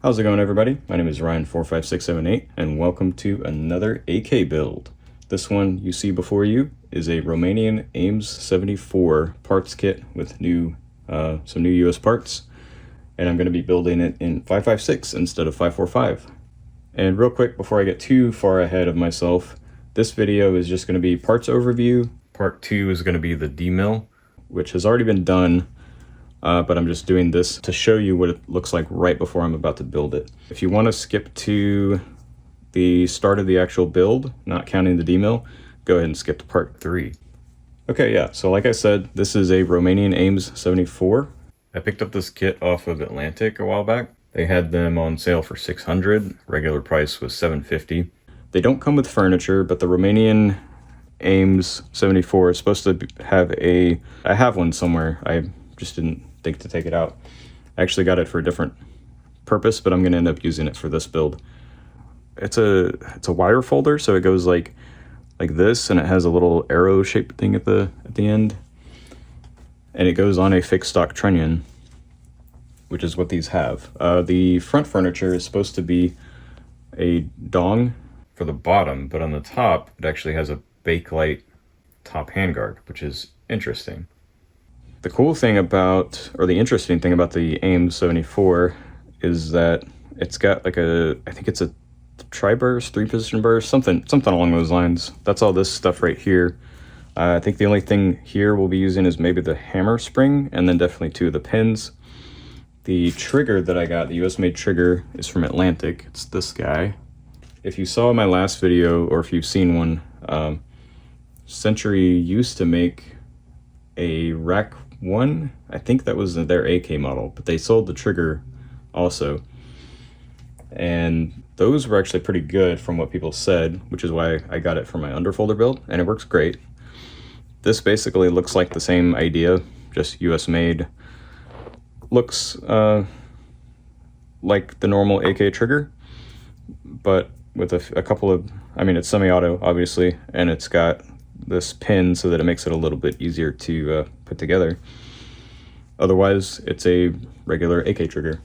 How's it going, everybody? My name is Ryan45678 and welcome to another AK build. This one you see before you is a Romanian AIMS-74 parts kit with some new US parts, and I'm going to be building it in 5.56 instead of 5.45. And real quick, before I get too far ahead of myself, this video is just going to be parts overview. Part 2 is going to be the demill, which has already been done. But I'm just doing this to show you what it looks like right before I'm about to build it. If you want to skip to the start of the actual build, not counting the demill, go ahead and skip to part 3. Okay, yeah, so like I said, this is a Romanian AIMS-74. I picked up this kit off of Atlantic a while back. They had them on sale for $600. Regular price was $750. They don't come with furniture, but the Romanian AIMS-74 is supposed to have I have one somewhere. I just didn't think to take it out. I actually got it for a different purpose, but I'm going to end up using it for this build. It's a wire folder, so it goes like this, and it has a little arrow shaped thing at the end, and it goes on a fixed stock trunnion, which is what these have. The front furniture is supposed to be a dong for the bottom, but on the top it actually has a bakelite top handguard, which is interesting. The cool thing about, or the interesting thing about the AIMS-74 is that it's got like I think it's a tri-burst, 3-position burst, something along those lines. That's all this stuff right here. I think the only thing here we'll be using is maybe the hammer spring, and then definitely 2 of the pins. The trigger that I got, the US-made trigger, is from Atlantic. It's this guy. If you saw my last video, or if you've seen one, Century used to make a rack 1, I think that was their AK model, but they sold the trigger also, and those were actually pretty good from what people said, which is why I got it for my underfolder build, and it works great. This basically looks like the same idea, just US made. Looks like the normal AK trigger, but with a couple of, I mean, it's semi-auto obviously, and it's got this pin so that it makes it a little bit easier to put together. Otherwise, it's a regular AK trigger.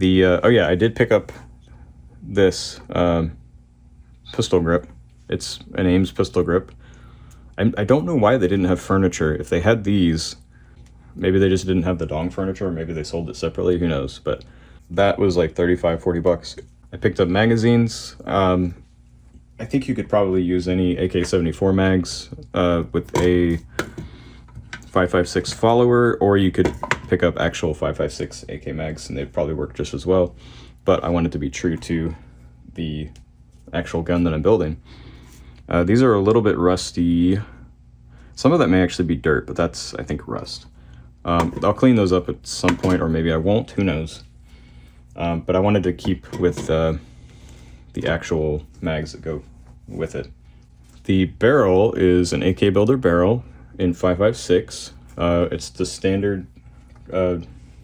Oh yeah, I did pick up this pistol grip. It's an AIMS pistol grip. I don't know why they didn't have furniture. If they had these, maybe they just didn't have the dong furniture, or maybe they sold it separately, who knows. But that was like 35, 40 bucks. I picked up magazines. I think you could probably use any AK-74 mags with a 5.56 follower, or you could pick up actual 5.56 AK mags, and they'd probably work just as well. But I wanted to be true to the actual gun that I'm building. These are a little bit rusty. Some of that may actually be dirt, but that's, I think, rust. I'll clean those up at some point, or maybe I won't, who knows. But I wanted to keep with the actual mags that go with it. The barrel is an AK Builder barrel in 5.56. It's the standard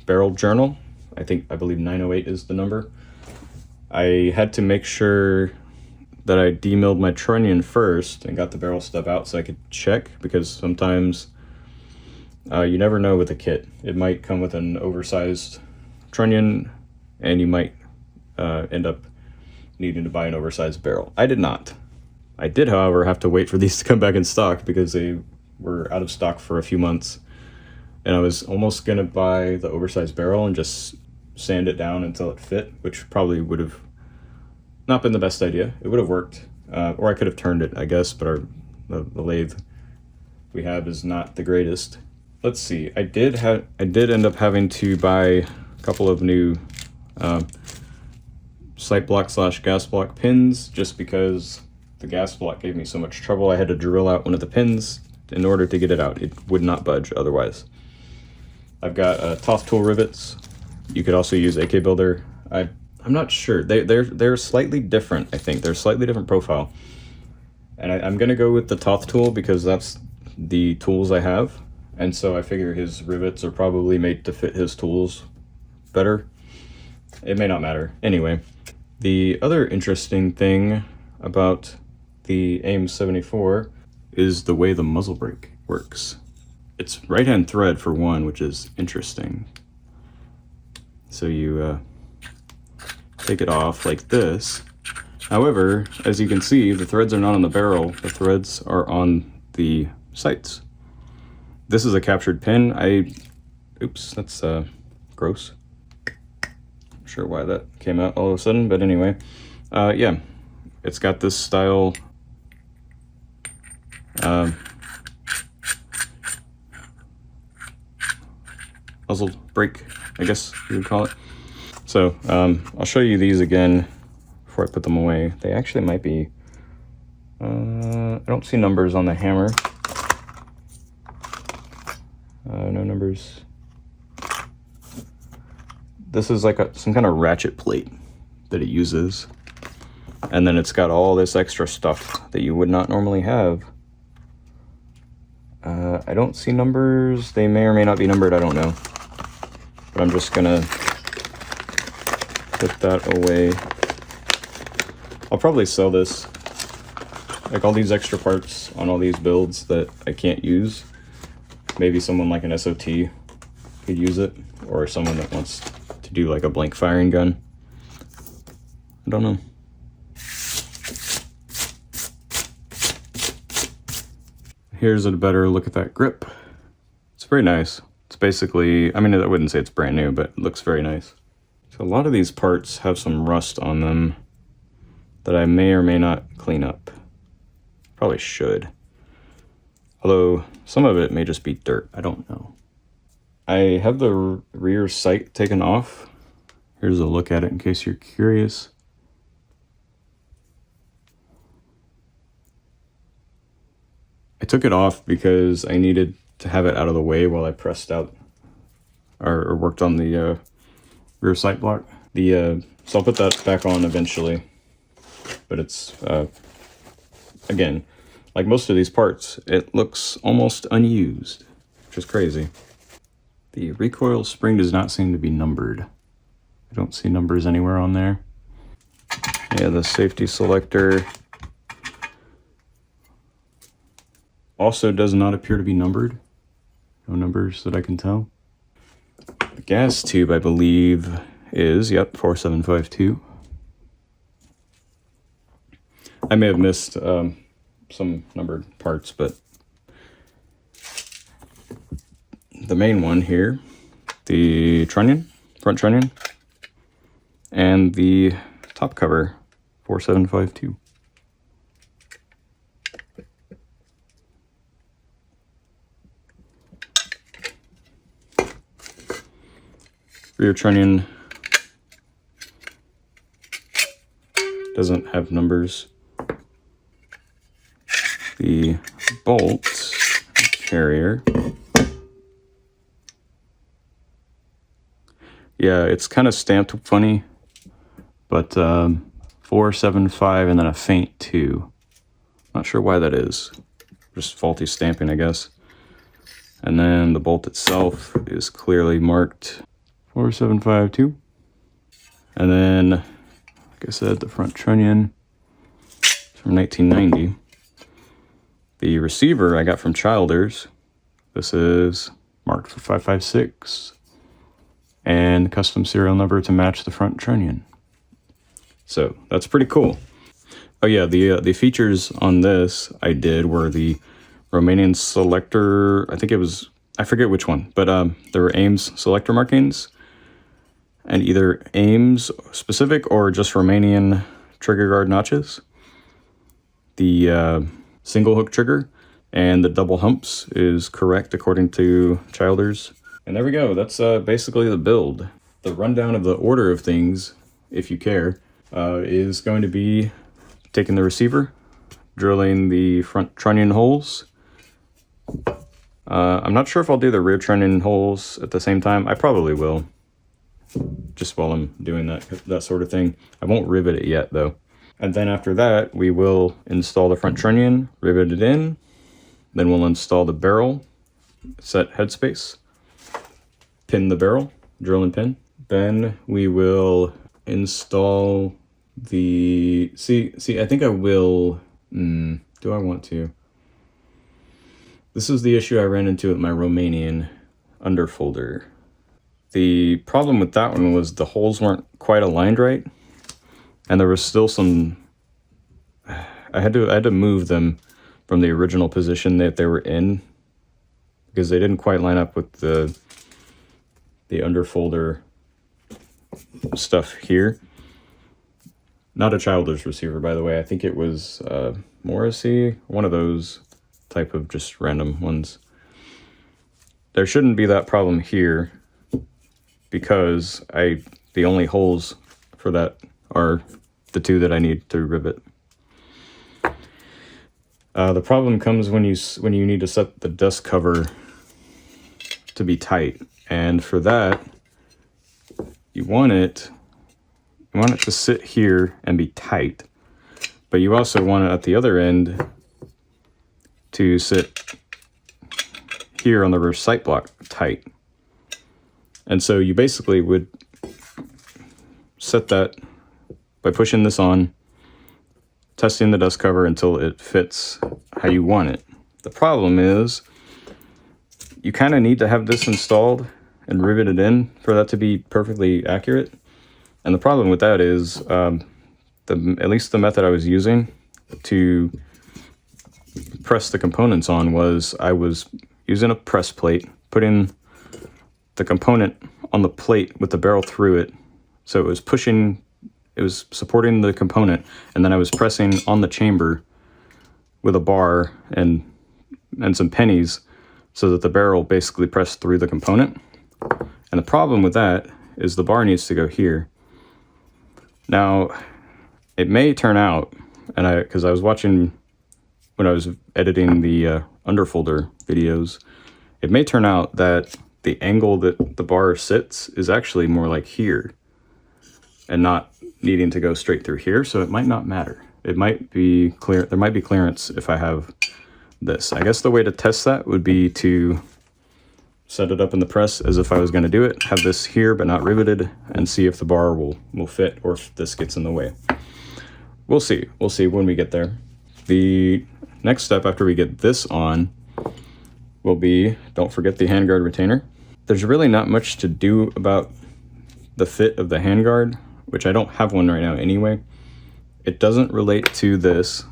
barrel journal. I believe 908 is the number. I had to make sure that I demilled my trunnion first and got the barrel stub out so I could check, because sometimes you never know with a kit. It might come with an oversized trunnion, and you might end up needing to buy an oversized barrel. I did not. I did, however, have to wait for these to come back in stock because they were out of stock for a few months. And I was almost going to buy the oversized barrel and just sand it down until it fit, which probably would have not been the best idea. It would have worked, or I could have turned it, I guess, but the lathe we have is not the greatest. Let's see. I did end up having to buy a couple of new sight block / gas block pins, just because the gas block gave me so much trouble. I had to drill out one of the pins in order to get it out. It would not budge otherwise. I've got Toth tool rivets. You could also use AK Builder. I'm not sure. They're slightly different, I think. They're a slightly different profile. And I'm gonna go with the Toth tool because that's the tools I have. And so I figure his rivets are probably made to fit his tools better. It may not matter. Anyway, the other interesting thing about the AIMS-74 is the way the muzzle brake works. It's right-hand thread for one, which is interesting. So you take it off like this. However, as you can see, the threads are not on the barrel, the threads are on the sights. This is a captured pin. Oops, that's gross. Not sure why that came out all of a sudden, but anyway. Yeah, it's got this style muzzle brake, I guess you would call it. So I'll show you these again before I put them away. They actually might be, I don't see numbers on the hammer. No numbers. This is like some kind of ratchet plate that it uses. And then it's got all this extra stuff that you would not normally have. I don't see numbers. They may or may not be numbered, I don't know. But I'm just gonna put that away. I'll probably sell this. Like all these extra parts on all these builds that I can't use. Maybe someone like an SOT could use it, or someone that wants to do like a blank firing gun. I don't know. Here's a better look at that grip. It's very nice. It's basically, I mean, I wouldn't say it's brand new, but it looks very nice. So a lot of these parts have some rust on them that I may or may not clean up. Probably should. Although some of it may just be dirt, I don't know. I have the rear sight taken off. Here's a look at it in case you're curious. I took it off because I needed to have it out of the way while I pressed out or worked on the rear sight block. So I'll put that back on eventually, but it's, again, like most of these parts, it looks almost unused, which is crazy. The recoil spring does not seem to be numbered. I don't see numbers anywhere on there. Yeah, the safety selector also does not appear to be numbered. No numbers that I can tell. The gas tube, I believe, is, yep, 4752. I may have missed some numbered parts, but the main one here, the trunnion, front trunnion, and the top cover, 4752. Rear trunnion doesn't have numbers. The bolt carrier, yeah, it's kind of stamped funny, but 475 and then a faint 2. Not sure why that is. Just faulty stamping, I guess. And then the bolt itself is clearly marked 4752. And then, like I said, the front trunnion is from 1990. The receiver I got from Childers. This is marked for 556. And custom serial number to match the front trunnion. So that's pretty cool. Oh yeah, the features on this I did were the Romanian selector, I think it was, I forget which one, but there were AIMS selector markings, and either AIMS specific or just Romanian trigger guard notches. The single hook trigger and the double humps is correct according to Childers. And there we go, that's basically the build. The rundown of the order of things, if you care, is going to be taking the receiver, drilling the front trunnion holes. I'm not sure if I'll do the rear trunnion holes at the same time. I probably will, just while I'm doing that sort of thing. I won't rivet it yet though. And then after that, we will install the front trunnion, rivet it in. Then we'll install the barrel, set headspace, pin the barrel, drill and pin. Then we will install the, see, I think I will, do I want to? This is the issue I ran into with my Romanian underfolder. The problem with that one was the holes weren't quite aligned right. and there was still some, I had to move them from the original position that they were in, because they didn't quite line up with the underfolder stuff here. Not a childless receiver, by the way. I think it was Morrissey, one of those type of just random ones. There shouldn't be that problem here, because the only holes for that are the two that I need to rivet. The problem comes when you need to set the dust cover to be tight, and for that you want it to sit here and be tight, but you also want it at the other end to sit here on the rear sight block tight. And so you basically would set that by pushing this on, testing the dust cover until it fits how you want it. The problem is you kind of need to have this installed and riveted in for that to be perfectly accurate. And the problem with that is, at least the method I was using to press the components on was I was using a press plate, putting the component on the plate with the barrel through it. So it was supporting the component, and then I was pressing on the chamber with a bar and some pennies so that the barrel basically pressed through the component. And the problem with that is the bar needs to go here. Now, it may turn out, because I was watching when I was editing the underfolder videos, it may turn out that the angle that the bar sits is actually more like here and not needing to go straight through here, so it might not matter. It might be clear, there might be clearance if I have this. I guess the way to test that would be to set it up in the press as if I was going to do it, have this here but not riveted, and see if the bar will fit or if this gets in the way. We'll see when we get there. The next step after we get this on will be, don't forget the handguard retainer. There's really not much to do about the fit of the handguard, which I don't have one right now anyway. It doesn't relate to this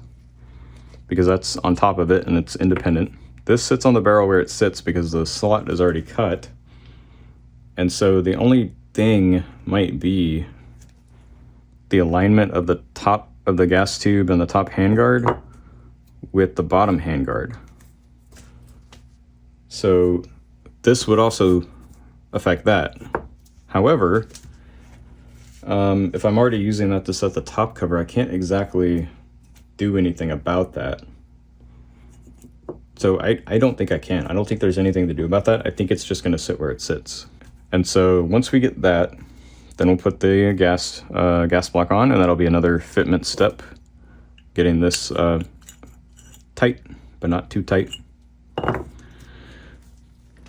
because that's on top of it and it's independent. This sits on the barrel where it sits because the slot is already cut. And so the only thing might be the alignment of the top of the gas tube and the top handguard with the bottom handguard. So this would also affect that. However, if I'm already using that to set the top cover, I can't exactly do anything about that. So I don't think I can. I don't think there's anything to do about that. I think it's just going to sit where it sits. And so once we get that, then we'll put the gas block on, and that'll be another fitment step, getting this tight, but not too tight.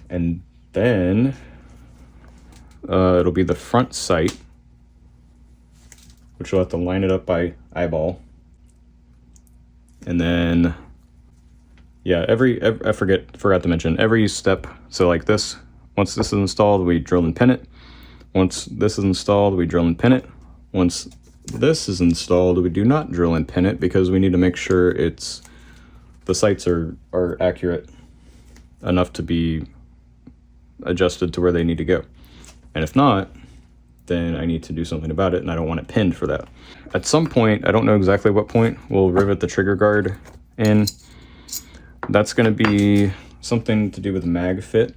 And then it'll be the front sight, which we'll have to line it up by eyeball. And then, yeah, I forgot to mention every step. So like this, once this is installed, we drill and pin it. Once this is installed, we drill and pin it. Once this is installed, we do not drill and pin it because we need to make sure the sights are accurate enough to be adjusted to where they need to go. And if not, then I need to do something about it, and I don't want it pinned for that. At some point, I don't know exactly what point, we'll rivet the trigger guard in. That's going to be something to do with mag fit,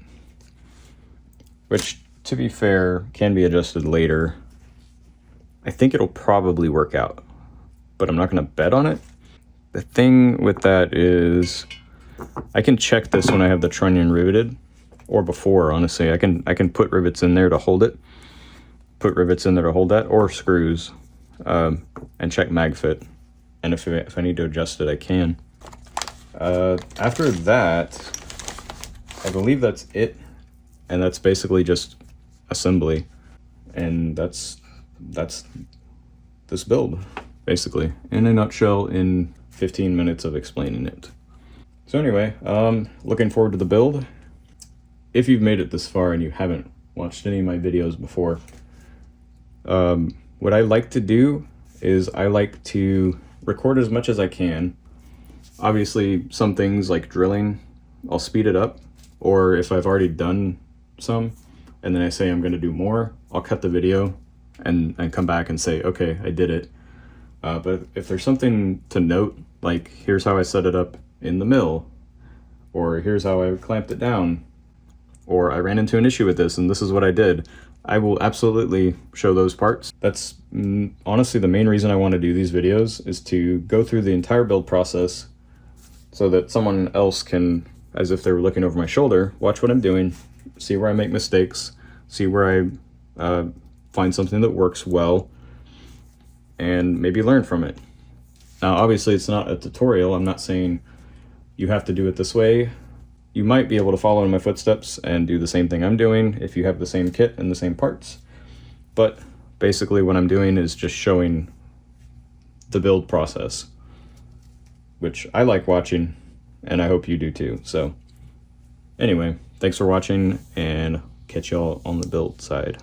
which, to be fair, can be adjusted later. I think it'll probably work out, but I'm not going to bet on it. The thing with that is I can check this when I have the trunnion riveted, or before, honestly. I can put rivets in there to hold it, put rivets in there to hold that, or screws, and check mag fit. And if I need to adjust it, I can. After that, I believe that's it, and that's basically just assembly, and that's this build, basically, in a nutshell, in 15 minutes of explaining it. So anyway, looking forward to the build. If you've made it this far and you haven't watched any of my videos before, what I like to do is I like to record as much as I can. Obviously, some things like drilling, I'll speed it up, or if I've already done some and then I say I'm going to do more, I'll cut the video and come back and say, okay, I did it. But if there's something to note, like here's how I set it up in the mill, or here's how I clamped it down, or I ran into an issue with this and this is what I did, I will absolutely show those parts. That's honestly the main reason I want to do these videos, is to go through the entire build process so that someone else can, as if they were looking over my shoulder, watch what I'm doing, see where I make mistakes, see where I find something that works well, and maybe learn from it. Now, obviously, it's not a tutorial. I'm not saying you have to do it this way. You might be able to follow in my footsteps and do the same thing I'm doing if you have the same kit and the same parts. But basically what I'm doing is just showing the build process, which I like watching, and I hope you do too. So anyway, thanks for watching, and catch y'all on the build side.